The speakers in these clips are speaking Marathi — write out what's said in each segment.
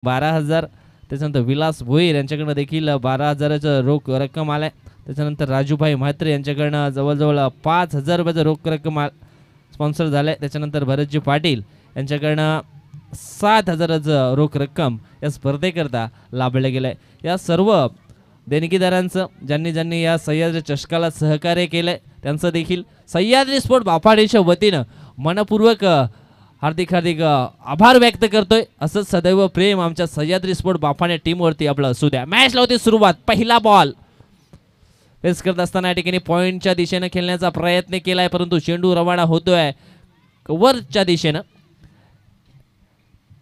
12,000. त्याच्यानंतर विलास भोईर यांच्याकडनं देखील 12,000चं रोख रक्कम आलाय. त्याच्यानंतर राजूभाई म्हात्रे यांच्याकडनं जवळजवळ 5,000 रुपयाचं रोख रक्कम स्पॉन्सर झालंय. त्याच्यानंतर भरतजी पाटील यांच्याकडनं 7,000चं रोख रक्कम या स्पर्धेकरता लाभलं गेलंय. या सर्व देणगीदारांचं ज्यांनी या सह्याद्री चषकाला सहकार्य केलंय त्यांचं देखील सह्याद्री स्पोर्ट बापाडेच्या वतीनं मनपूर्वक हार्दिक आभार व्यक्त करतोय. असंच सदैव प्रेम आमच्या सह्याद्री स्पोर्ट बाफाणे टीमवरती आपलं असू द्या. मॅच लावते सुरुवात. पहिला बॉल फेस करत असताना या ठिकाणी पॉइंटच्या दिशेनं खेळण्याचा प्रयत्न केलाय, परंतु चेंडू रवाना होतोय कव्हरच्या दिशेनं.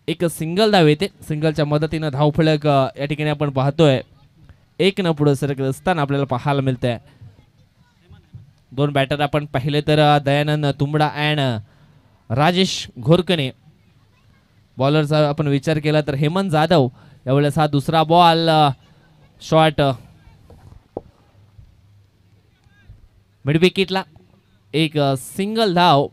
एक सिंगल धाव येते. सिंगलच्या मदतीनं धावफलक या ठिकाणी आपण पाहतोय 1 पुढे सरकत असताना आपल्याला पाहायला मिळतंय. दोन बॅटर आपण पाहिले तर दयानंद तुंबडा अँड राजेश घोरकणे. बॉलरचा आपण विचार केला तर हेमंत जाधव. यावेळेस हा दुसरा बॉल शॉट मिड विकेटला. एक सिंगल धाव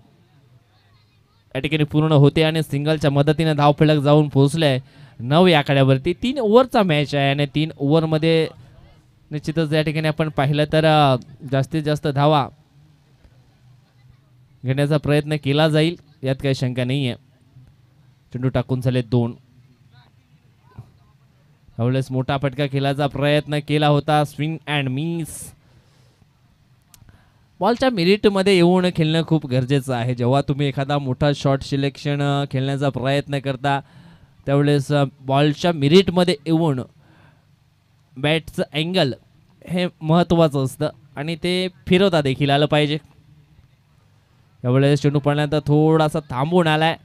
या ठिकाणी पूर्ण होते आणि सिंगलच्या मदतीने धावफलक जाऊन पोहोचले 9 या आकड्यावरती. 3 ओव्हरचा मॅच आहे आणि 3 ओव्हरमध्ये निश्चितच या ठिकाणी आपण पाहिलं तर जास्तीत जास्त धावा घेण्याचा प्रयत्न केला जाईल, यात काही शंका नाही आहे. चेंडू टाकून झाले 2. यावेळेस मोठा फटका खेळायचा प्रयत्न केला होता. Swing and miss. बॉलच्या मेरिटमध्ये येऊन खेळणं खूप गरजेचं आहे. जेव्हा तुम्ही एखादा मोठा शॉट सिलेक्शन खेळण्याचा प्रयत्न करता त्यावेळेस बॉलच्या मेरिटमध्ये येऊन बॅटचं अँगल हे महत्त्वाचं असतं आणि ते फिरवता देखील आलं पाहिजे. यावेळेस चेंडू पडल्यानंतर थोडासा थांबून आलाय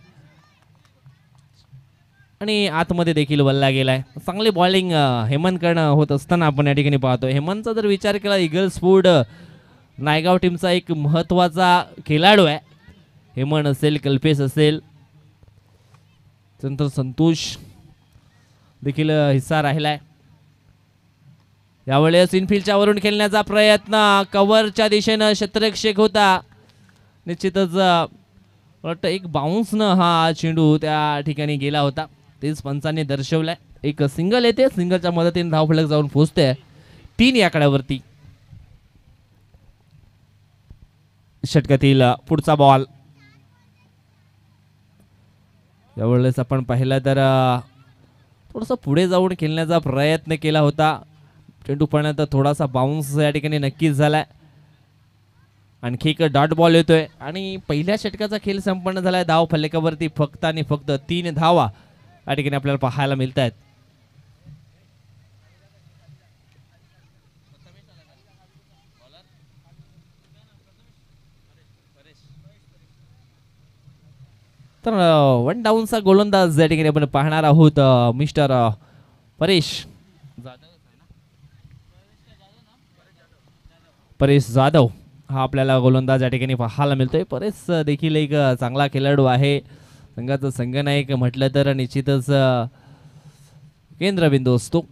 आणि आतमध्ये देखील वल्ला गेलाय. चांगली बॉलिंग हेमंतकडनं होत असताना आपण या ठिकाणी पाहतो. हेमंतचा जर विचार केला ईगल्स फूड नायगाव टीमचा एक महत्त्वाचा खेळाडू आहे. हेमंत असेल, कल्पेश असेल, नंतर संतोष देखील हिस्सा राहिलाय. यावेळेस इनफिल्डच्या वरून खेळण्याचा प्रयत्न कव्हरच्या दिशेनं शतरक्षक होता. निश्चितच वाटतं एक बाउन्सनं हा चेंडू त्या ठिकाणी गेला होता. तेच पंचांनी दर्शवलंय. एक सिंगल येते. सिंगलच्या मदतीने धावफलक जाऊन पोहोचते 3 या आकड्यावरती. षटकातील पुढचा बॉल. यावेळेस आपण पाहिलं तर थोडंसं पुढे जाऊन खेळण्याचा प्रयत्न केला होता. चेंडू पडण्यात थोडासा बाउन्स या ठिकाणी नक्कीच झालाय. आणखी एक डॉट बॉल येतोय आणि पहिल्या षटकाचा खेळ संपन्न झालाय. धाव फलकावरती फक्त आणि फक्त 3 धावा या ठिकाणी आपल्याला पाहायला मिळत आहेत. तर 1 डाऊनचा गोलंदाज या ठिकाणी आपण पाहणार आहोत. मिस्टर परेश जाधव हा आपल्याला गोलंदाज या ठिकाणी पाहायला मिळतोय. परेश देखील एक चांगला खेळाडू आहे. संघाचा संघनायक म्हटलं तर निश्चितच केंद्रबिंदू असतो.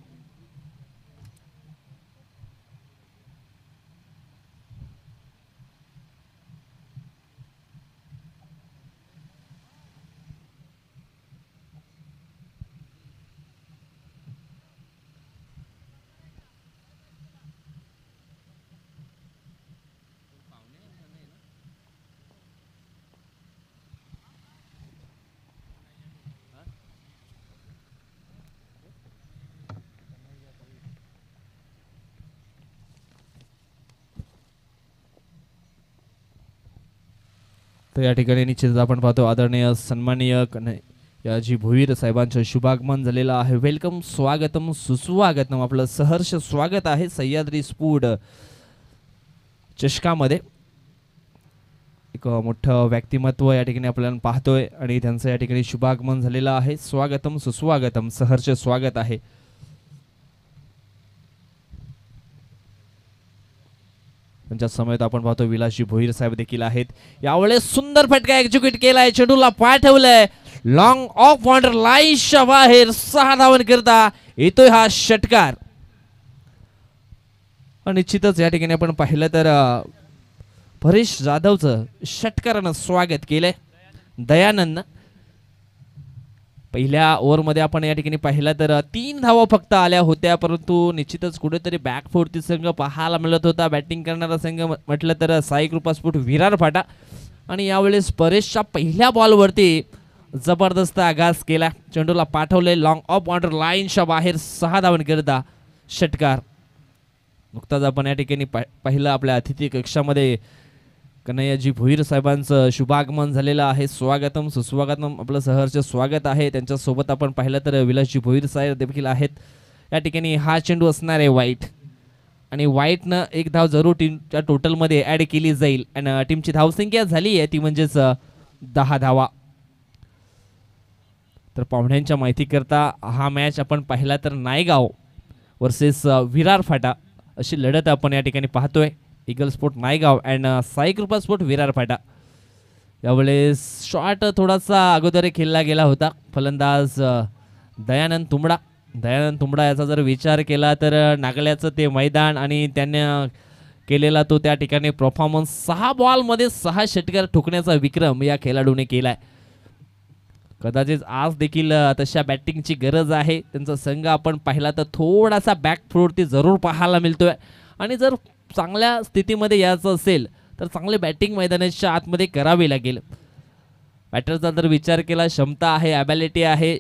तर या ठिकाणी निश्चितच आपण पाहतो आदरणीय सन्माननीय याजी भोईर साहेबांचं शुभागमन झालेलं आहे. वेलकम, स्वागतम, सुस्वागतम. आपलं सहर्ष स्वागत आहे सह्याद्री स्पोर्ट चषकामध्ये. एक मोठं व्यक्तिमत्व या ठिकाणी आपल्याला पाहतोय आणि त्यांचं या ठिकाणी शुभागमन झालेलं आहे. स्वागतम, सुस्वागतम, सहर्ष स्वागत आहे. त्यांच्या समेत आपण पाहतो विलासजी भोईर साहेब देखील आहेत. यावेळेस सुंदर फटका एक्झिक्यूट केलाय. चेंडूला पाठवलंय लॉंग ऑफ बॉर्डर लाईनच्या बाहेर. 6 धावन करता येतोय हा षटकार. निश्चितच या ठिकाणी आपण पाहिलं तर परेश जाधवचं षटकारानं स्वागत केलंय. दयानंद पहिल्या ओव्हरमध्ये आपण या ठिकाणी पाहिला तर 3 धावा फक्त आल्या होत्या, परंतु निश्चितच कुठेतरी बॅकफुटची संघ पाहायला मिळत होता. बॅटिंग करणारा संघ म्हटलं तर साई कृपा स्पोर्ट विरार फाटा, आणि यावेळेस परेशच्या पहिल्या बॉलवरती जबरदस्त आघात केला. चेंडूला पाठवले लॉंग ऑफ बाउंड्री लाईनच्या बाहेर 6 धावांकरिता षटकार. नुकताच आपण या ठिकाणी पाहिलं आपल्या अतिथी कक्षामध्ये कन्हैयाजी भोईर साहेबांचं शुभागमन झालेलं आहे. स्वागतम सुस्वागतम, आपलं सहर्ष स्वागत आहे. त्यांच्यासोबत आपण पाहिलं तर विलासजी भोईर साहेब देखील आहेत. या ठिकाणी हा चेंडू असणार आहे वाईट, आणि वाईटनं एक धाव जरूर टीमच्या टोटलमध्ये ॲड केली जाईल, आणि टीमची धावसंख्या झाली आहे ती म्हणजेच 10 धावा. तर पाहुण्यांच्या माहितीकरता हा मॅच आपण पाहिला तर नायगाव वर्सेस विरार फाटा अशी लढत आपण या ठिकाणी पाहतोय. Eagle sport Naigaon and Sai Kripa sport Virar फाटा. यावेळेस शॉट थोडासा अगोदर खेळला गेला होता. फलंदाज दयानंद तुंबडा याचा जर विचार केला तर नागल्याचं ते मैदान आणि त्याने केलेला तो त्या ठिकाणी परफॉर्मन्स, 6 बॉलमध्ये 6 षटकार ठोकण्याचा विक्रम या खेळाडूने केलाय. कदाचित आज देखील तशा बॅटिंगची गरज आहे. त्यांचा संघ आपण पाहिला तर थोडासा बॅकफुटवरती जरूर पाहायला मिळतोय, आणि जर चांगल्या स्थितीमध्ये यायचं असेल तर चांगले बॅटिंग मैदानाच्या आतमध्ये करावी लागेल. बॅटरचा जर विचार केला, क्षमता आहे, ॲबिलिटी आहे,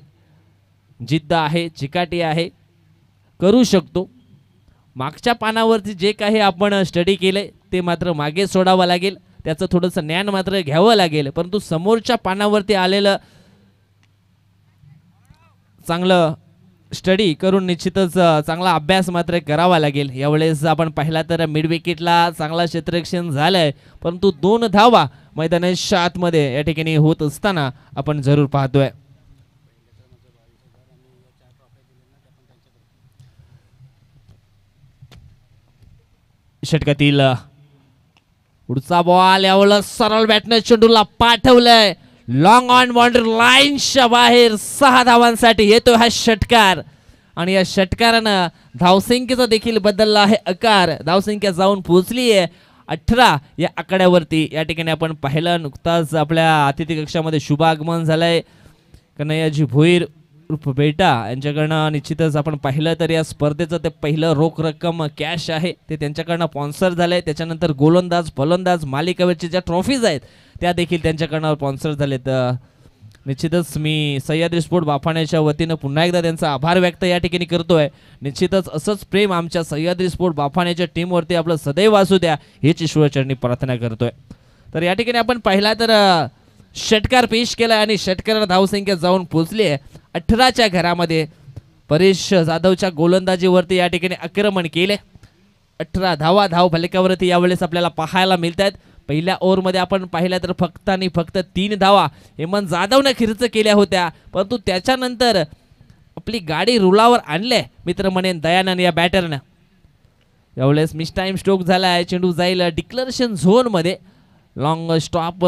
जिद्द आहे, चिकाटी आहे, करू शकतो. मागच्या पानावरती जे काही आपण स्टडी केले ते मात्र मागे सोडावं लागेल, त्याचं थोडंसं ज्ञान मात्र घ्यावं लागेल. परंतु समोरच्या पानावरती आलेलं चांगलं स्टडी करून निश्चितच चांगला अभ्यास मात्र करावा लागेल. यावेळेस आपण पाहिला तर मिड विकेटला चांगला क्षेत्ररक्षण झालंय, परंतु 2 धावा मैदानाच्या आतमध्ये या ठिकाणी होत असताना आपण जरूर पाहतोय. षटकातील पुढचा बॉल, यावेळेस सरळ बॅटने चेंडूला पाठवलंय लॉंग ऑन बाउंड्री लाईनच्या बाहेर. 6 धावांसाठी येतो हा षटकार, आणि या षटकारानं धावसंख्येचा देखील बदलला आहे आकार. धावसंख्या जाऊन पोहोचली आहे 18 या आकड्यावरती. या ठिकाणी आपण पाहिलं नुकताच आपल्या अतिथी कक्षामध्ये शुभागमन झालंय कन्हैयाजी भोईर उर्फ बेटा यांच्याकडनं. निश्चितच आपण पाहिलं तर या स्पर्धेचं ते पहिलं रोख रक्कम कॅश आहे ते त्यांच्याकडनं स्पॉन्सर झालंय. त्याच्यानंतर गोलंदाज फलंदाज मालिकावरच्या ज्या ट्रॉफीज आहेत त्या देखील त्यांच्याकडनं स्पॉन्सर झालेत. निश्चितच मी सह्याद्री स्पोर्ट बाफाण्याच्या वतीनं पुन्हा एकदा त्यांचा आभार व्यक्त या ठिकाणी करतोय. निश्चितच असंच प्रेम आमच्या सह्याद्री स्पोर्ट बाफाण्याच्या टीमवरती आपलं सदैव असू द्या हीच ईश्वरचरणी प्रार्थना करतोय. तर या ठिकाणी आपण पाहिला तर षटकार पेश केला, आणि षटकाराला धावसंख्या जाऊन पोहोचली आहे 18च्या घरामध्ये. परेश जाधवच्या गोलंदाजीवरती या ठिकाणी आक्रमण केले. 18 धावा धाव फलकावरती यावेळेस आपल्याला पाहायला मिळत आहेत. पहिल्या ओव्हरमध्ये आपण पाहिलं तर फक्त आणि फक्त 3 धावा हेमंत जाधवने खर्च केल्या होत्या, परंतु त्याच्यानंतर आपली गाडी रुलावर आणले मित्र म्हणेन दयानंद या बॅटरनं. यावेळेस मिस टाइम स्ट्रोक झाला आहे. चेंडू जाईल डिक्लेरेशन झोनमध्ये. लॉंग स्टॉप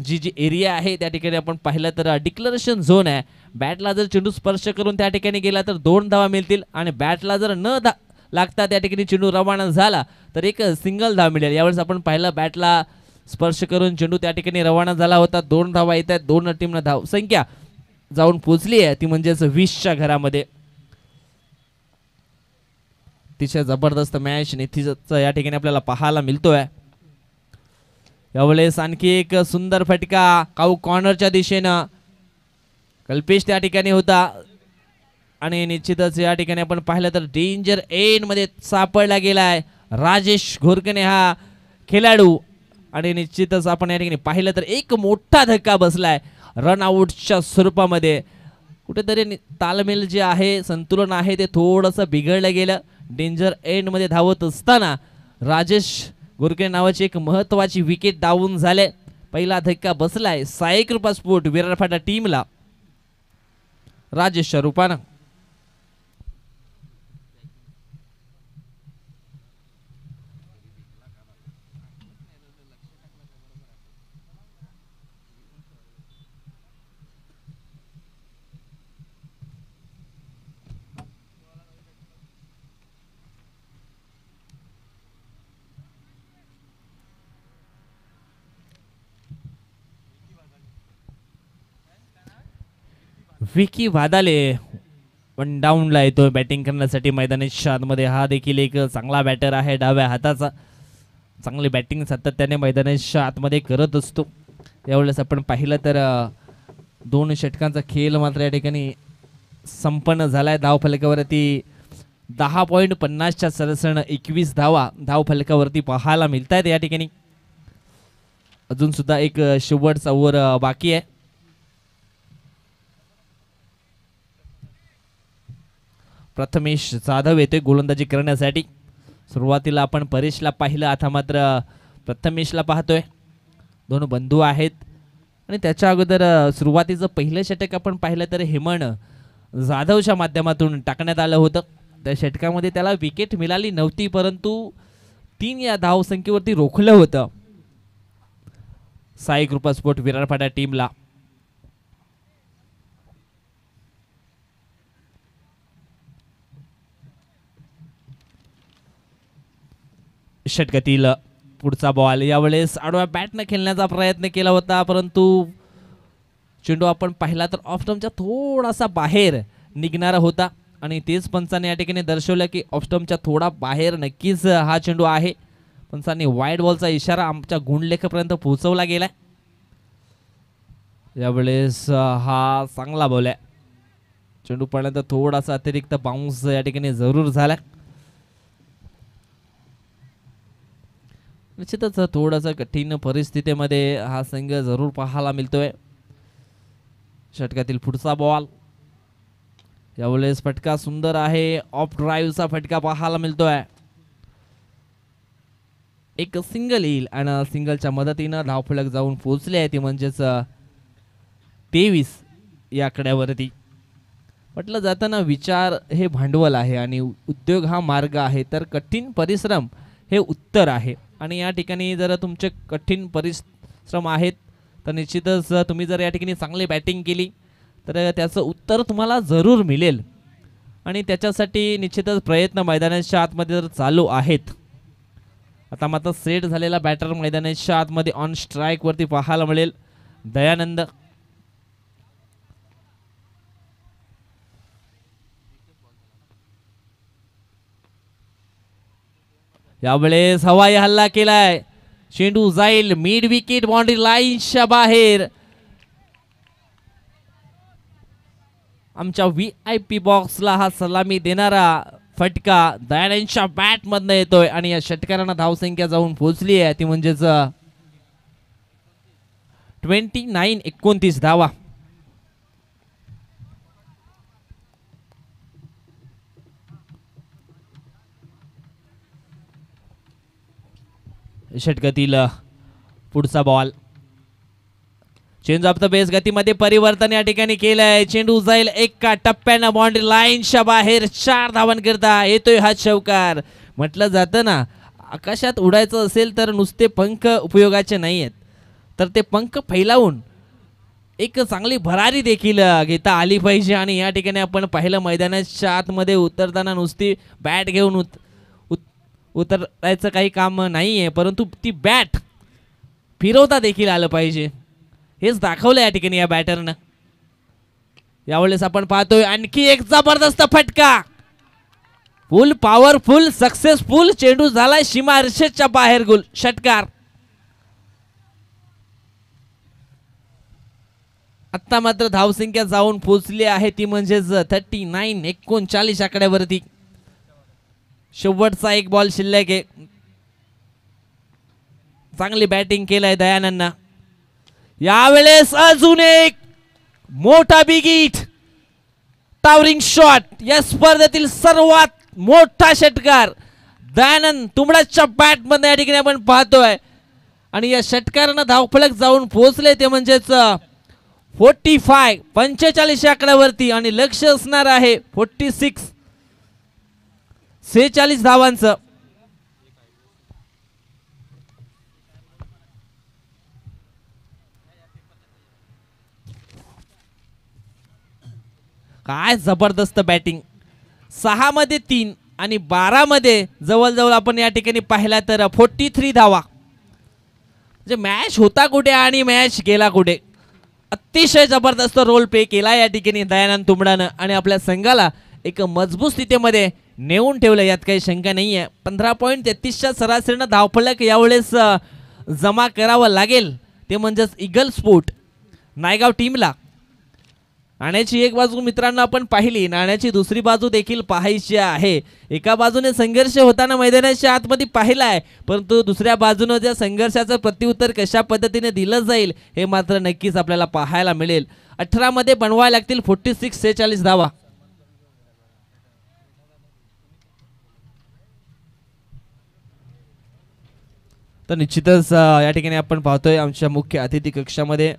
जी एरिया आहे त्या ठिकाणी आपण पाहिलं तर डिक्लेरेशन झोन आहे. बॅटला जर चेंडू स्पर्श करून त्या ठिकाणी गेला तर 2 धावा मिळतील, आणि बॅटला जर न लागता त्या ठिकाणी चेंडू रवाना झाला तर एक सिंगल धाव मिळेल. यावेळेस आपण पाहिलं बॅटला स्पर्श करून चेंडू त्या ठिकाणी रवाना झाला होता. 2 धावा येत आहेत. 2 टीमनं धाव संख्या जाऊन पोचली आहे ती म्हणजेच 20च्या घरामध्ये. अतिशय जबरदस्त मॅच निश्चितच या ठिकाणी आपल्याला पाहायला मिळतोय. यावेळेस आणखी एक सुंदर फटका काऊ कॉर्नरच्या दिशेनं. कल्पेश त्या ठिकाणी होता, आणि निश्चितच या ठिकाणी आपण पाहिलं तर डेंजर एंड मध्ये सापडला गेलाय राजेश घोरकने हा खेळाडू, आणि निश्चितच आपण या ठिकाणी पाहिलं तर एक मोठा धक्का बसलाय रन आउटच्या स्वरूपामध्ये. कुठेतरी तालमेल जे आहे, संतुलन आहे ते थोडंसं बिघडलं गेलं. डेंजर एंड मध्ये धावत असताना राजेश घोरके नावाची एक महत्वाची विकेट डाऊन झाले. पहिला धक्का बसलाय साई कृपा स्पोर्ट विरार फाटा टीमला राजेशच्या रूपानं. विकी वादाले वन डाऊनला येतोय बॅटिंग करण्यासाठी मैदानाच्या आतमध्ये. हा देखील एक चांगला बॅटर आहे डाव्या हाताचा. चांगली बॅटिंग सातत्याने मैदानाच्या आतमध्ये करत असतो. यावेळेस आपण पाहिलं तर 2 षटकांचा खेळ मात्र या ठिकाणी संपन्न झालाय. धावफलकावरती 10.50च्या सरसण 21 धावा धावफलकावरती पाहायला मिळत आहेत या ठिकाणी. अजून सुद्धा एक शेवटचा ओव्हर बाकी आहे. प्रथमेश जाधव येतोय गोलंदाजी करण्यासाठी. सुरुवातीला आपण परेशला पाहिलं, आता मात्र प्रथमेशला पाहतोय. 2 बंधू आहेत आणि त्याच्या अगोदर सुरुवातीचं पहिलं षटक आपण पाहिलं तर हेमन जाधवच्या माध्यमातून टाकण्यात आलं होतं. त्या षटकामध्ये त्याला विकेट मिळाली नव्हती, परंतु 3 या धावसंख्येवरती रोखलं होतं साई कृपा स्पोर्ट विरारपाडा टीमला. षटकातील पुढचा बॉल यावेळेस आडव्या बॅटने खेळण्याचा प्रयत्न केला होता, परंतु चेंडू आपण पाहिला तर ऑफ स्टंपच्या थोडासा बाहेर निघणारा होता आणि तेच पंचाने या ठिकाणी दर्शवलं की ऑफ स्टंपच्या थोडा बाहेर नक्कीच हा चेंडू आहे. पंचांनी वाईड बॉलचा इशारा आमच्या गुणलेखापर्यंत पोहोचवला गेलाय. यावेळेस हा चांगला बॉल आहे. चेंडू पडल्यानंतर थोडासा अतिरिक्त बाउन्स या ठिकाणी जरूर झाला. निश्चितच थोडासा कठीण परिस्थितीमध्ये हा संघ जरूर पाहायला मिळतोय. षटकातील पुढचा बॉल यावेळेस फटका सुंदर आहे. ऑफ ड्राईव्हचा फटका पाहायला मिळतोय. एक सिंगल येईल आणि सिंगलच्या मदतीनं धावफलक जाऊन पोहोचले आहे, ती म्हणजेच 23 या आकड्यावरती. म्हटलं जाताना विचार हे भांडवल आहे आणि उद्योग हा मार्ग आहे, तर कठीण परिश्रम हे उत्तर आहे. आणि या ठिकाणी जर तुमचे कठीण परिश्रम आहेत तर निश्चितच तुम्ही जर या ठिकाणी चांगली बॅटिंग केली तर त्याचं उत्तर तुम्हाला जरूर मिळेल आणि त्याच्यासाठी निश्चितच प्रयत्न मैदानाच्या आतमध्ये जर चालू आहेत. आता मात्र सेट झालेला बॅटर मैदानाच्या आतमध्ये ऑन स्ट्राईक वरती पाहायला मिळेल दयानंद. यावेळेस हवाई हल्ला केलाय. चेंडू जाईल मिड विकेट बाउंड्री लाईनच्या बाहेर. आमच्या VIP बॉक्सला हा सलामी देणारा फटका दयानंदच्या बॅट मधनं येतोय आणि या षटकारांना धावसंख्या जाऊन पोहोचली आहे, ती म्हणजेच 29-29 धावा. षटकातील पुढचा ball change of the base गतीमध्ये परिवर्तन या ठिकाणी केलंय. चेंडू जाईल एका टप्प्यानं बाउंड्री लाईनच्या बाहेर. 4 धावांकरता येतोय हा चौकार. म्हटलं जातं ना, आकाशात उडायचं असेल तर नुसते पंख उपयोगाचे नाही आहेत, तर ते पंख फैलावून एक चांगली भरारी देखील घेता आली पाहिजे. आणि या ठिकाणी आपण पाहिलं मैदानाच्या आतमध्ये उतरताना नुसती बॅट घेऊन उतरायचं काही काम नाही आहे, परंतु ती बॅट फिरवता देखील आलं पाहिजे, हेच दाखवलं या ठिकाणी या बॅटरनं. यावेळेस आपण पाहतोय आणखी एक जबरदस्त फटका. फुल पॉवरफुल सक्सेसफुल चेंडू झालाय सीमा रेषेच्या बाहेर. गोल षटकार. आता मात्र धावसंख्या जाऊन पोहोचली आहे, ती म्हणजेच 39-39 आकड्यावरती. शेवटचा एक बॉल शिल्लक आहे. चांगली बॅटिंग केलंय दयानंदनं. यावेळेस अजून एक मोठा बिग हिट, टावरिंग शॉट. या स्पर्धेतील सर्वात मोठा षटकार दयानंद तुंबडाच्या बॅट मध्ये या ठिकाणी आपण पाहतोय आणि या षटकारानं धावफलक जाऊन पोहोचले, ते म्हणजेच 45 आकड्यावरती आणि लक्ष असणार आहे 46 धावांचं. काय जबरदस्त बॅटिंग. 6 मध्ये 3 आणि 12 मध्ये जवळजवळ आपण या ठिकाणी पाहिला तर 43 धावा. म्हणजे मॅच होता कुठे आणि मॅच गेला कुठे. अतिशय जबरदस्त रोल प्ले केला या ठिकाणी दयानंद तुंबडानं आणि आपल्या संघाला एक मजबूत स्थितीमध्ये नेऊन ठेवलं, यात काही शंका नाही आहे. 15.33च्या सरासरीनं धावफलक यावेळेस जमा करावं लागेल, ते म्हणजेच ईगल स्पोर्ट नायगाव टीमला. नाण्याची एक बाजू मित्रांनो आपण पाहिली, नाण्याची दुसरी बाजू देखील पाहायची आहे. एका बाजूने संघर्ष होताना मैदानाच्या आतमध्ये पाहिला आहे, परंतु दुसऱ्या बाजूने ज्या संघर्षाचं प्रत्युत्तर कशा पद्धतीने दिलं जाईल हे मात्र नक्कीच आपल्याला पाहायला मिळेल. 18 मध्ये बनवायला लागतील 46 धावा. तर निश्चितच या ठिकाणी आपण पाहतोय आमच्या मुख्य अतिथी कक्षामध्ये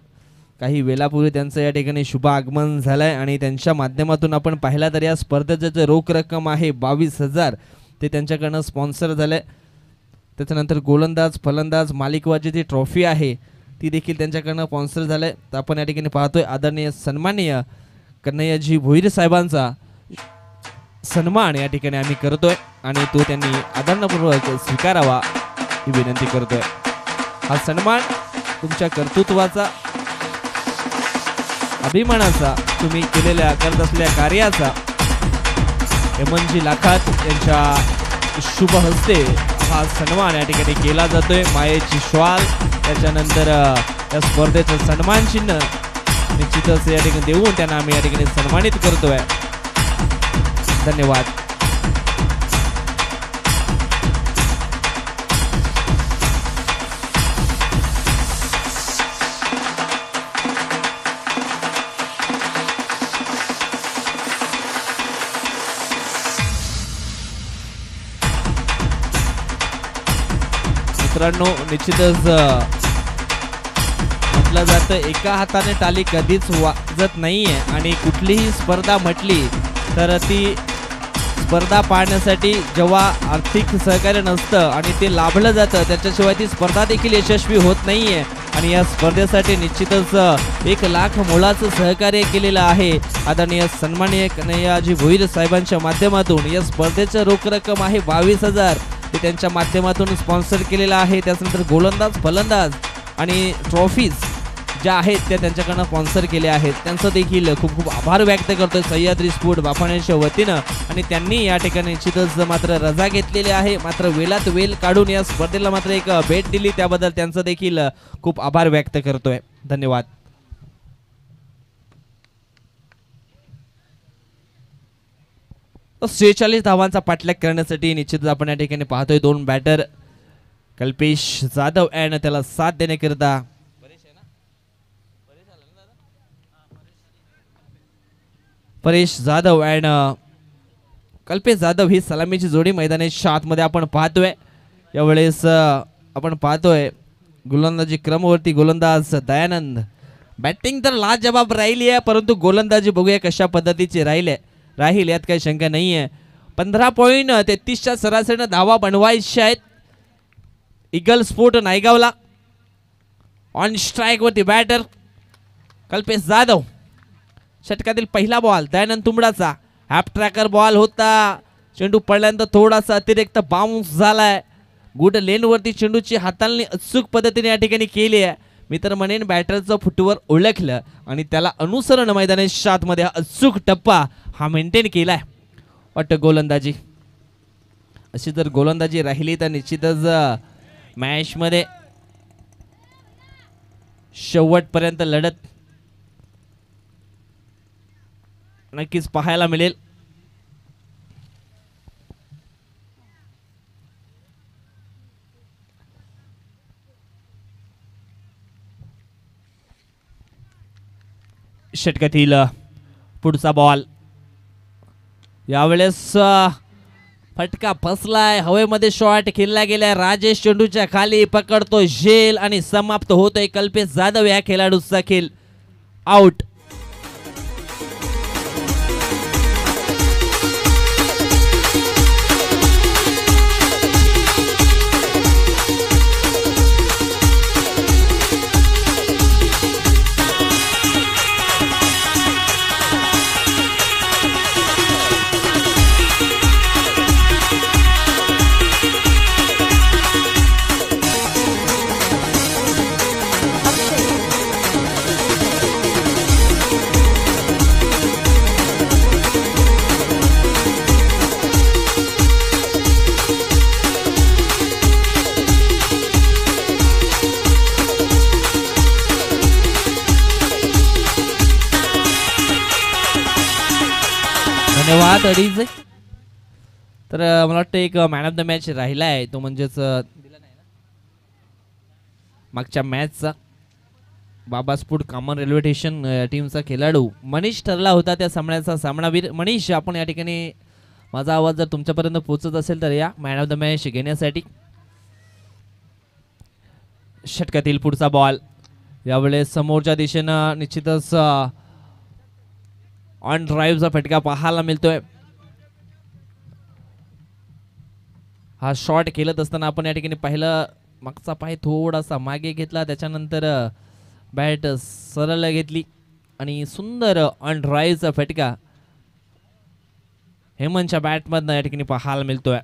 काही वेळापूर्वी त्यांचं या ठिकाणी शुभ आगमन झालंय आणि त्यांच्या माध्यमातून आपण पाहिला तर या स्पर्धेचं जे रोख रक्कम आहे 22,000 ते त्यांच्याकडनं स्पॉन्सर झालंय. त्याच्यानंतर गोलंदाज फलंदाज मालिकबाजी जी ट्रॉफी आहे ती देखील त्यांच्याकडनं स्पॉन्सर झालंय. तर आपण या ठिकाणी पाहतोय आदरणीय सन्माननीय कन्हैयाजी भोईर साहेबांचा सन्मान या ठिकाणी आम्ही करतोय आणि तो त्यांनी आदरपूर्वक स्वीकारावा ही विनंती करतोय. हा सन्मान तुमच्या कर्तृत्वाचा, अभिमानाचा, तुम्ही केलेल्या करत असलेल्या कार्याचा MNG लाखात यांच्या शुभ हस्ते हा सन्मान या ठिकाणी केला जातोय. मायेची श्वाल, त्याच्यानंतर या स्पर्धेचं सन्मान चिन्ह निश्चितच या ठिकाणी देऊन त्यांना आम्ही या ठिकाणी सन्मानित करतोय. धन्यवाद. मित्रांनो, निश्चितच म्हटलं जातं एका हाताने टाळी कधीच वाजत नाहीये आणि कुठलीही स्पर्धा म्हटली तर ती स्पर्धा पाहण्यासाठी जेव्हा आर्थिक सहकार्य नसतं आणि ते लाभलं जातं त्याच्याशिवाय ती स्पर्धा देखील यशस्वी होत नाहीये. आणि या स्पर्धेसाठी निश्चितच 1 लाख मोलाचं सहकार्य केलेलं आहे आदरणीय सन्माननीय कन्हैयाजी भोईर साहेबांच्या माध्यमातून. या स्पर्धेचं रोख रक्कम आहे 22,000 ते त्यांच्या माध्यमातून स्पॉन्सर केलेला आहे. त्याच्यानंतर गोलंदाज फलंदाज आणि ट्रॉफीज ज्या आहेत त्या त्यांच्याकडनं स्पॉन्सर केल्या आहेत. त्यांचं देखील खूप खूप आभार व्यक्त करतोय सह्याद्री स्पोर्ट बाफाण्याच्या वतीनं. आणि त्यांनी या ठिकाणी निश्चितच मात्र रजा घेतलेली आहे, मात्र वेळात वेळ काढून या स्पर्धेला मात्र एक भेट दिली, त्याबद्दल त्यांचं देखील खूप आभार व्यक्त करतोय. धन्यवाद. तो 46 धावांचा पाठलाग करण्यासाठी निश्चितच आपण या ठिकाणी पाहतोय 2 बॅटर कल्पेश जाधव आणि त्याला साथ देण्याकरिता परेश जाधव अँड कल्पेश जाधव ही सलामीची जोडी मैदानाच्या आतमध्ये आपण पाहतोय. यावेळेस आपण पाहतोय गोलंदाजी क्रमवरती गोलंदाज दयानंद. बॅटिंग तर लाजवाब राहिली आहे, परंतु गोलंदाजी बघूया कशा पद्धतीची राहील यात काही शंका नाही आहे. 15.33च्या सरासरीनं धावा बनवायच्या आहेत ईगल स्पोर्ट नायगावला. ऑन स्ट्राईक वरती बॅटर कल्पेश जाधव. षटकातील पहिला बॉल दयानंद तुंबडाचा. हॅप ट्रॅकर बॉल होता, चेंडू पडल्यानंतर थोडासा अतिरिक्त बाउन्स झालाय. गुड लेनवरती चेंडूची हाताळणी अचूक पद्धतीने या ठिकाणी केली आहे. मी तर म्हणेन बॅटरचं फुटवर ओळखलं आणि त्याला अनुसरण मैदानाच्या आतमध्ये अचूक टप्पा हा मेंटेन केलाय. वाटतं गोलंदाजी अशी जर गोलंदाजी राहिली तर निश्चितच मॅच मध्ये शेवटपर्यंत लढत नक्कीच पाहायला मिळेल. षटकातील पुढचा बॉल यावेळेस फटका फसलाय, हवेमध्ये शॉट खेळला गेलाय. राजेश चेंडूच्या खाली पकडतो झेल आणि समाप्त होतोय कल्पेश जाधव या खेळाडूचा खेळ. आउट. धन्यवाद अडीच. तर मला वाटतं एक मॅन ऑफ द मॅच राहिला आहे तो म्हणजेच मागच्या मॅचचा बाबा स्पोर्ट कॉमन रेल्वे स्टेशन टीमचा खेळाडू मनीष ठरला होता त्या सामन्याचा सामनावीर. मनीष, आपण या ठिकाणी माझा आवाज जर तुमच्यापर्यंत पोहोचत असेल तर या मॅन ऑफ द मॅच घेण्यासाठी. षटकातील पुढचा बॉल यावेळेस समोरच्या दिशेनं निश्चितच ऑन ड्राईव्हचा फटका पाहायला मिळतोय. हा शॉट खेळत असताना आपण या ठिकाणी पाहिलं मागचा पाय थोडासा मागे घेतला, त्याच्यानंतर बॅट सरळ घेतली आणि सुंदर ऑन ड्राईव्हचा फटका हेमंतच्या बॅटमधनं या ठिकाणी पाहायला मिळतोय.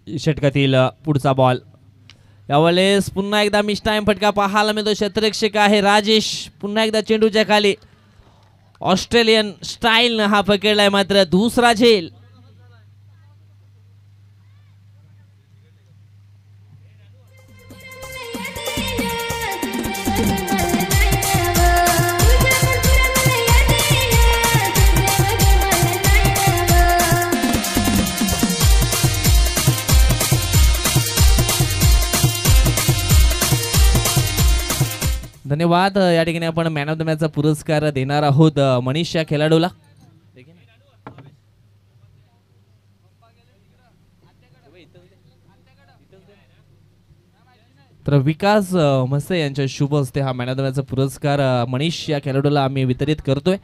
षटकातील पुढचा बॉल यावेळेस पुन्हा एकदा मिस टाइम फटका पाहायला मिळतो. क्षेत्ररक्षक आहे राजेश, पुन्हा एकदा चेंडूच्या खाली ऑस्ट्रेलियन स्टाईल हा पकडलाय, मात्र दुसरा झेल. धन्यवाद. या ठिकाणी आपण मॅन ऑफ द मॅचचा पुरस्कार देणार आहोत मनीष या खेळाडूला. तर विकास म्हसे यांच्या शुभ हस्ते हा मॅन ऑफ द मॅचचा पुरस्कार मनीष या खेळाडूला आम्ही वितरित करतोय.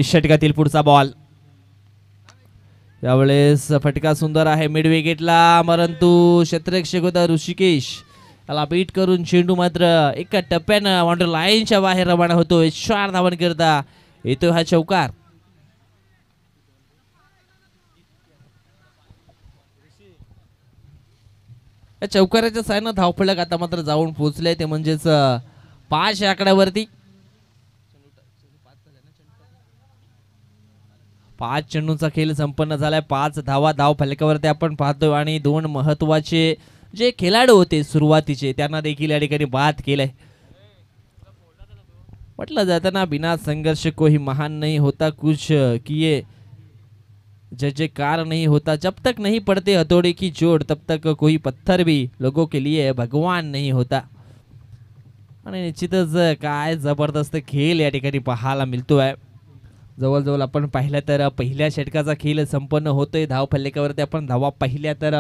षटकातील पुढचा बॉल यावेळेस फटका सुंदर आहे मिड विकेटला, परंतु क्षेत्ररक्षक होता ऋषिकेश याला बीट करून चेंडू मात्र एका टप्प्यानं बाउंड्री लाईनच्या बाहेर रवाना होतोय. 4 धावन करता येतोय हा चौकार. या चौकाराच्या सायनं धावफलक आता मात्र जाऊन पोहोचले, ते म्हणजेच 5 या आकड्यावरती. 5 चेंडूंचा खेळ संपन्न झालाय. 5 धावा धाव फलकावरती आपण पाहतोय आणि 2 महत्वाचे जे खेळाडू होते सुरुवातीचे त्यांना देखील या ठिकाणी बाद केलंय. म्हटलं जाताना बिना संघर्ष कोई महान नहीं होता, कुछ किए जयकार नहीं होता, जब तक नहीं पड़ते हथौड़े की चोट तब तक कोई पत्थर भी लोगों के लिए भगवान नहीं होता. आणि निश्चितच काय जबरदस्त खेळ या ठिकाणी पाहायला मिळतोय. जवळजवळ आपण पाहिलं तर पहिल्या षटकाचा खेळ संपन्न होतोय. धाव फलकावरती आपण धावा पाहिल्या तर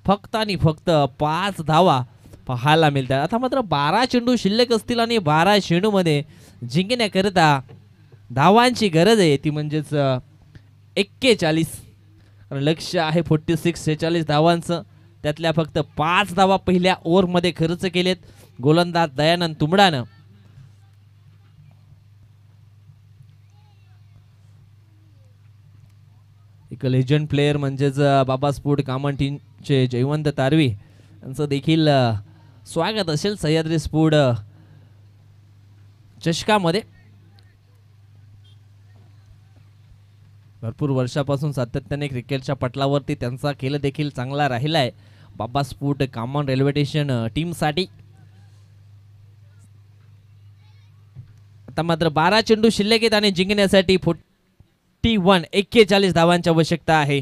फक्त आणि फक्त 5 धावा पाहायला मिळतात. आता मात्र 12 चेंडू शिल्लक असतील आणि 12 चेंडूमध्ये जिंकण्याकरिता धावांची गरज आहे, ती म्हणजेच 41. लक्ष्य आहे 46 धावांचं. त्यातल्या फक्त 5 धावा पहिल्या ओव्हरमध्ये खर्च केलेत गोलंदाज दयानंद तुंबडानं. एक लेजंड प्लेयर म्हणजेच बाबा स्पोर्ट कॉमन टीमचे जयवंत तारवी यांचं देखील स्वागत असेल सह्याद्री स्पोर्ट चषकामध्ये. भरपूर वर्षापासून सातत्याने क्रिकेटच्या पटलावरती त्यांचा खेळ देखील चांगला राहिला आहे बाबा स्पोर्ट कॉमन रेल्वे स्टेशन टीमसाठी. आता मात्र 12 चेंडू शिल्लक आहेत आणि जिंकण्यासाठी 41 धावांची आवश्यकता आहे.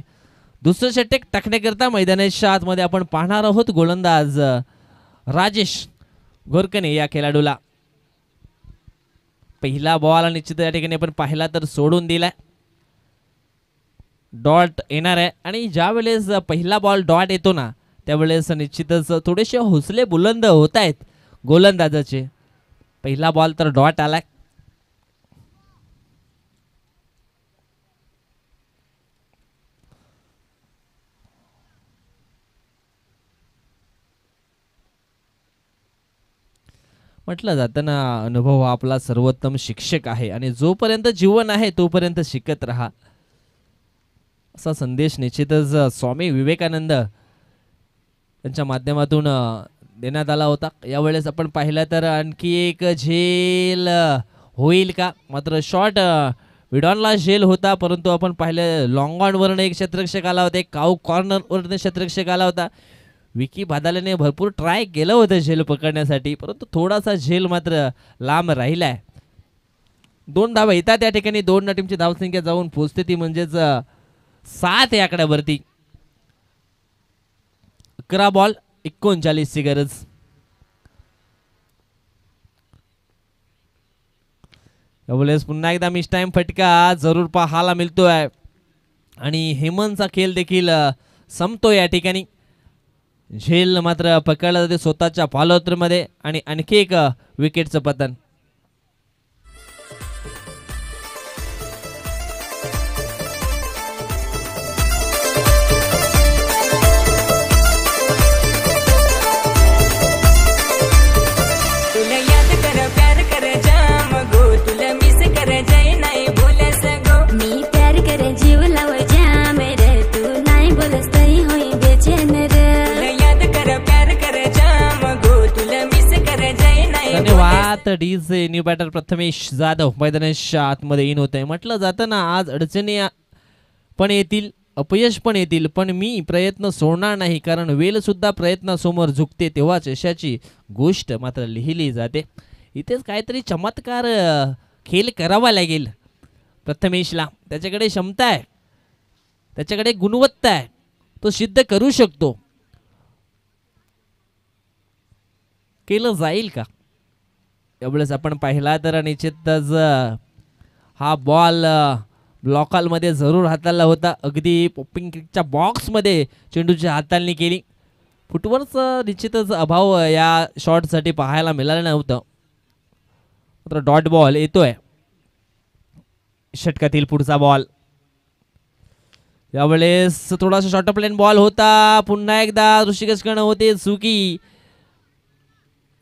दुसरं षटक टाकण्याकरता मैदानाच्या आतमध्ये आपण पाहणार आहोत गोलंदाज राजेश गोरकने या खेळाडूला. पहिला बॉल निश्चित या ठिकाणी आपण पाहिला तर सोडून दिलाय. डॉट येणार आहे आणि ज्या वेळेस पहिला बॉल डॉट येतो ना त्यावेळेस निश्चितच थोडेसे हौसले बुलंद होत आहेत गोलंदाजाचे. पहिला बॉल तर डॉट आलाय. म्हटलं जातं ना अनुभव हा आपला सर्वोत्तम शिक्षक आहे आणि जोपर्यंत जीवन आहे तोपर्यंत शिकत राहा, असा संदेश निश्चितच स्वामी विवेकानंद यांच्या माध्यमातून देण्यात आला होता. यावेळेस आपण पाहिलं तर आणखी एक झेल होईल का, मात्र शॉट विडॉनला झेल होता, परंतु आपण पाहिलं लॉंग ऑन वरनं एक क्षेत्ररक्षक आला होता, एक काऊ कॉर्नर वरनं क्षेत्ररक्षक आला होता. विकी भादालेने भरपूर ट्राय केलं होतं झेल पकडण्यासाठी, परंतु थोडासा झेल मात्र लांब राहिलाय. 2 धावा येतात त्या ठिकाणी. 2 टीमची धावसंख्या जाऊन पोहोचते ती म्हणजेच 7 या आकड्यावरती. 11 बॉल 39 ची गरज. यावेळेस पुन्हा एकदा मिस टाइम फटका जरूर पाहायला मिळतोय आणि हेमंतचा खेळ देखील संपतो या ठिकाणी. झेल मात्र पकडला जाते स्वतःच्या फॉलोअरमध्ये आणि आणखी एक विकेटचं पतन. धन्यवाद. DJ new batter Prathamesh Jadhav मैदानाच्या आतमध्ये इन होत आहे. म्हटलं जातं ना आज अडचणी पण येतील, अपयश पण येतील, पण मी प्रयत्न सोडणार नाही, कारण वेल सुद्धा प्रयत्नासमोर झुकते तेव्हाच यशाची गोष्ट मात्र लिहिली जाते. इथेच काहीतरी चमत्कार खेळ करावा लागेल प्रथमेशला. त्याच्याकडे क्षमता आहे, त्याच्याकडे गुणवत्ता आहे, तो सिद्ध करू शकतो. केलं जाईल का? यावेळेस आपण पाहिला तर निश्चितच हा बॉल ब्लॉकॉलमध्ये जरूर हाताळला होता. अगदी पॉपिंग क्रिकच्या बॉक्समध्ये चेंडूची हाताळणी केली. फुटवर्कचा निश्चितच अभाव या शॉटसाठी पाहायला मिळालं नव्हतं. मात्र डॉट बॉल येतोय. षटकातील पुढचा बॉल. यावेळेस थोडासा शॉर्ट प्लेन बॉल होता. पुन्हा एकदा ऋषिकेशकडे होते चुकी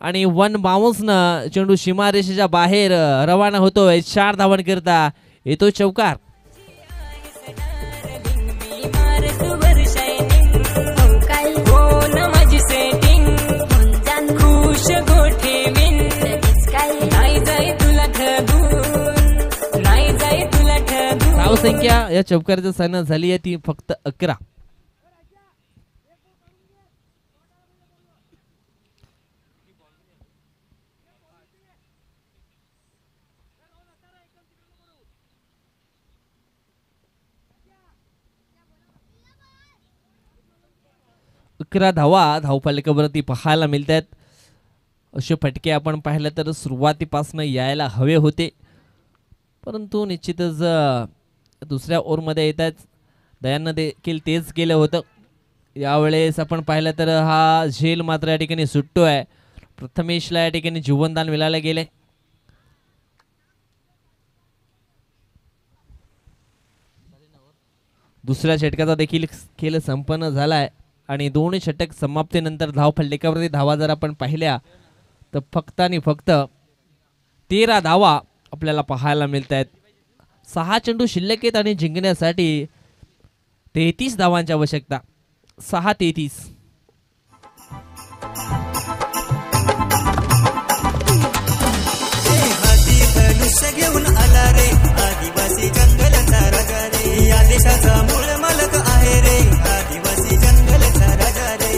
आणि 1 बाउन्सनं चेंडू सीमारेषेच्या बाहेर रवाना होतोय. 4 धावांकरता येतो चौकार. धावसंख्या या चौकाराच्या सामन्यात झाली आहे ती फक्त 11. धावा धावफलकावरती पाहायला मिळत आहेत. असे फटके आपण पाहिलं तर सुरुवातीपासून यायला हवे होते, परंतु निश्चितच दुसऱ्या ओव्हरमध्ये येत आहेत. दयानं देखील तेच केलं होतं. यावेळेस आपण पाहिलं तर हा झेल मात्र या ठिकाणी सुटतोय. प्रथमेशला या ठिकाणी जीवनदान मिळालं गेले. दुसऱ्या षटकाचा देखील खेळ संपन्न झालाय आणि 2 षटक समाप्तीनंतर धावफलकावरती धावा जर आपण पाहिल्या तर फक्त आणि फक्त 13 धावा आपल्याला पाहायला मिळत आहेत. 6 चेंडू शिल्लक आहेत आणि जिंकण्यासाठी 33 धावांची आवश्यकता. 6-33. घेऊन आला रे आदिवासी जंगलाचा राजा रे. या देशाचा मूळ मालक आहे रे आदिवासी जंगलाचा राजा रे.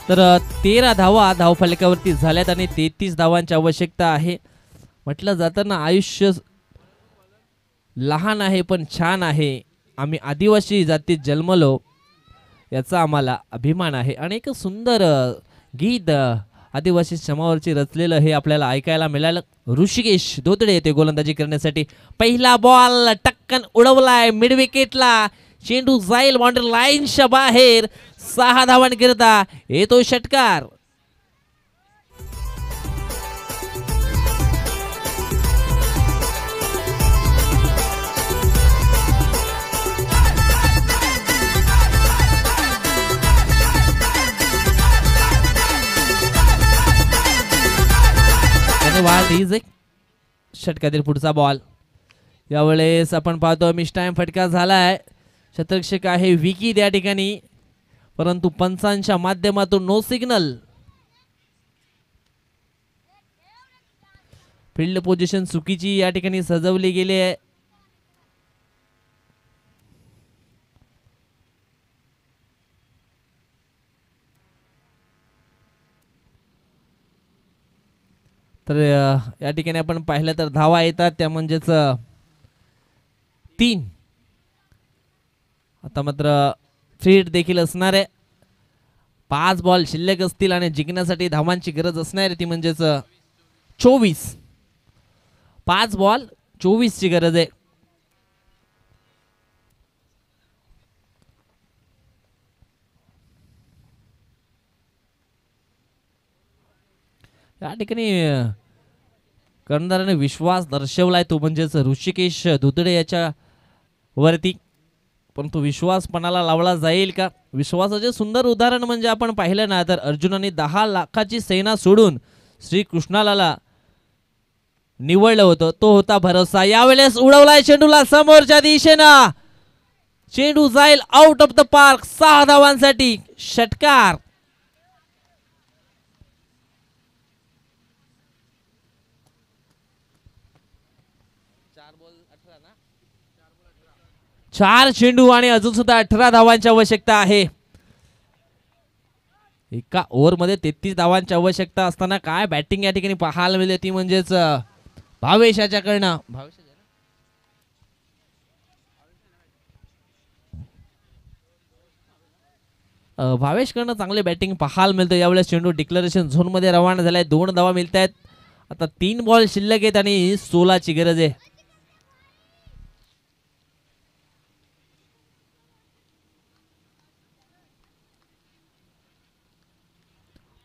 तर 13 धावा धावफलकावरती झाल्यात आणि 33 धावांची आवश्यकता आहे. म्हटलं जातं ना आयुष्य लहान आहे पण छान आहे. आम्ही आदिवासी जातीत जन्मलो याचा आम्हाला अभिमान आहे. आणि एक सुंदर गीत आदिवासी समाजावरची रचलेलं हे आपल्याला ऐकायला मिळालं. ऋषिकेश धोतडे येते गोलंदाजी करण्यासाठी. पहिला बॉल टक्कन उडवलाय मिड विकेटला. चेंडू जाईल बाउंड्री लाईनच्या बाहेर. 6 धावांकरता येतो षटकार. धन्यवाद. षटकातील पुढचा बॉल. यावेळेस आपण पाहतो मिस टाइम फटका झालाय. शतरक्षक आहे विकी त्या ठिकाणी, परंतु पंचांच्या माध्यमातून नो सिग्नल. फील्ड पोझिशन चुकीची या ठिकाणी सजवली गेली आहे. तर या ठिकाणी आपण पाहिलं तर धावा येतात त्या म्हणजेच 3. आता मात्र फीड देखील असणार आहे. 5 बॉल शिल्लक असतील आणि जिंकण्यासाठी धावांची गरज असणार आहे ती म्हणजेच 24. 5 बॉल 24 ची गरज आहे. या ठिकाणी कर्णधाराने विश्वास दर्शवलाय तो म्हणजेच ऋषिकेश धुतडे याच्या वरती, परंतु विश्वास पणाला लावला जाईल का? विश्वासाचे सुंदर उदाहरण म्हणजे आपण पाहिलं ना तर अर्जुनाने 10 लाखाची सेना सोडून श्रीकृष्णाला निवडलं होतं. तो होता भरोसा. यावेळेस उडवलाय चेंडूला समोरच्या दिशेनं. चेंडू जाईल आउट ऑफ द पार्क. 6 धावांसाठी षटकार. चार चेंडू आणि अजून सुद्धा 18 धावांची आवश्यकता आहे. एका ओव्हर मध्ये 33 धावांची आवश्यकता असताना काय बॅटिंग या ठिकाणी पाहायला मिळते ती म्हणजेच भावेश याच्याकडनं. भावेशकडनं चांगले बॅटिंग पाहायला मिळतं. यावेळेस चेंडू डिक्लेरेशन झोन मध्ये रवाना झालाय. 2 धावा मिळत आहेत. आता 3 बॉल शिल्लक आहेत आणि 16 ची गरज आहे.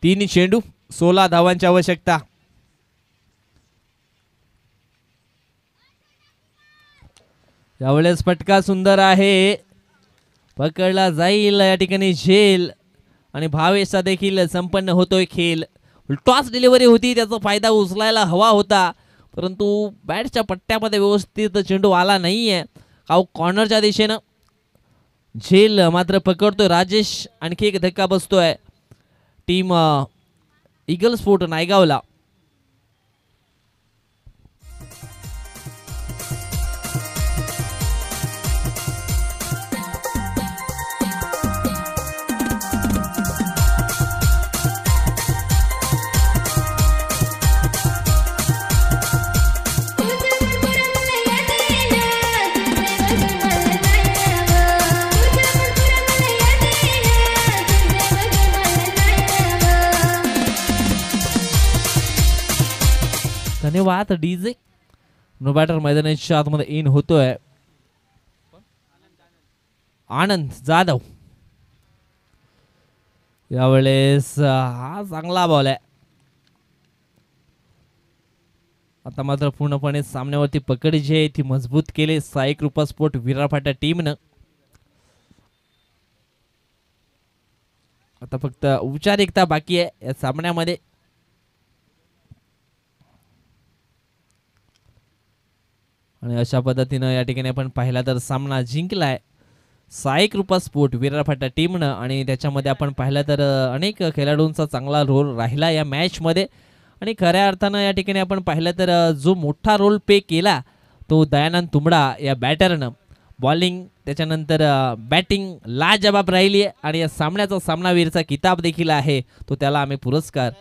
3 चेंडू 16 धावांची आवश्यकता. यावेळेस फटका सुंदर आहे. पकडला जाईल या ठिकाणी झेल आणि भावेशचा देखील संपन्न होतोय खेळ. टॉस डिलिव्हरी होती त्याचा फायदा उचलायला हवा होता, परंतु बॅटच्या पट्ट्यामध्ये व्यवस्थित चेंडू आला नाहीये. कॉर्नरच्या दिशेनं झेल मात्र पकडतोय. राजेश आणखी एक धक्का बसतोय टीम ईगल स्पोर्ट नायगावला. धन्यवाद डीजे. नो बॅटर मैदानाच्या आतमध्ये इन होतोय आनंद जाधव. यावेळेस हा चांगला बॉल आहे. आता मात्र पूर्णपणे सामन्यावरती पकड जी आहे ती मजबूत केली साई कृपा स्पोर्ट विरारपाटा टीमनं. आता फक्त औपचारिकता बाकी आहे या सामन्यामध्ये. आणि अशा पद्धतीनं या ठिकाणी आपण पाहिला तर सामना जिंकलाय साई कृपा स्पोर्ट विरारपाटा टीमनं. आणि त्याच्यामध्ये आपण पाहिलं तर अनेक खेळाडूंचा चांगला रोल राहिला या मॅच मध्ये. आणि खऱ्या अर्थानं या ठिकाणी आपण पाहिलं तर जो मोठा रोल प्ले केला तो दयानंद तुंबडा या बॅटरनं. बॉलिंग त्याच्यानंतर बॅटिंग लाजबाब राहिली आहे आणि या सामन्याचा सामनावीरचा किताब देखील आहे तो त्याला आम्ही पुरस्कार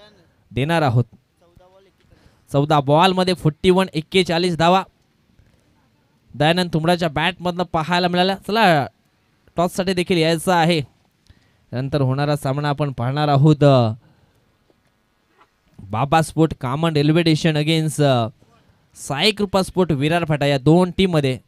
देणार आहोत. 14 बॉलमध्ये 41 41 धावा दयानंद तुंबडाच्या बॅटमधनं पाहायला मिळाल्या. चला टॉससाठी देखील यायचं आहे. नंतर होणारा सामना आपण पाहणार आहोत Baba sport Kaman railway station against Sai Kripa sport विरारपाटा या दोन टीम मध्ये.